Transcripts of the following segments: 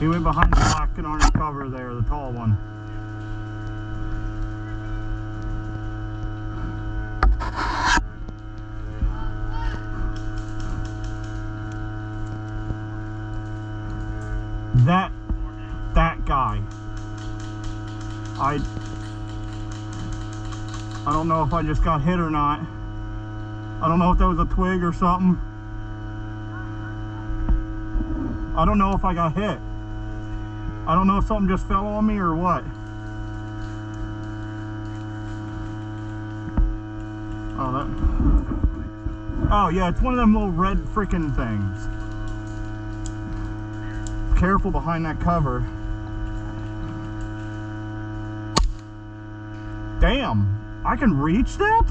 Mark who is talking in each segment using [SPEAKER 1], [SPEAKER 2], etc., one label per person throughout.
[SPEAKER 1] He went behind the black and orange cover there, the tall one. That guy. I don't know if I just got hit or not. I don't know if that was a twig or something. I don't know if I got hit. I don't know if something just fell on me or what. Oh, yeah, it's one of them little red freaking things. Careful behind that cover. Damn, I can reach that?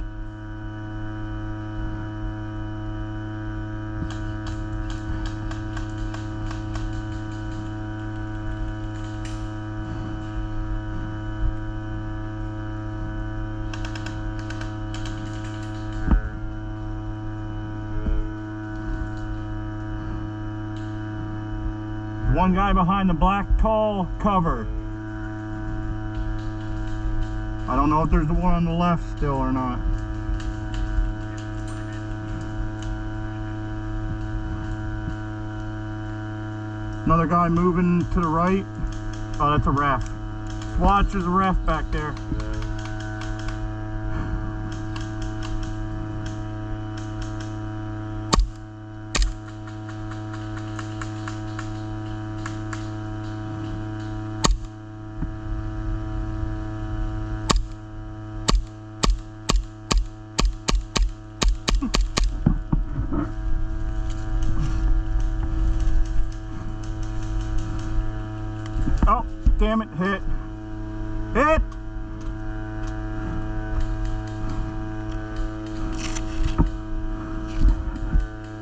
[SPEAKER 1] One guy behind the black tall cover. I don't know if there's the one on the left still or not. Another guy moving to the right. Oh, that's a ref. Watch, there's a ref back there. Oh, damn it, hit. Hit!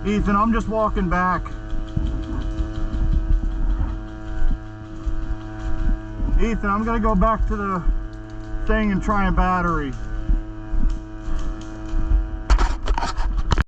[SPEAKER 1] Ethan, I'm just walking back. Ethan, I'm gonna go back to the thing and try a battery.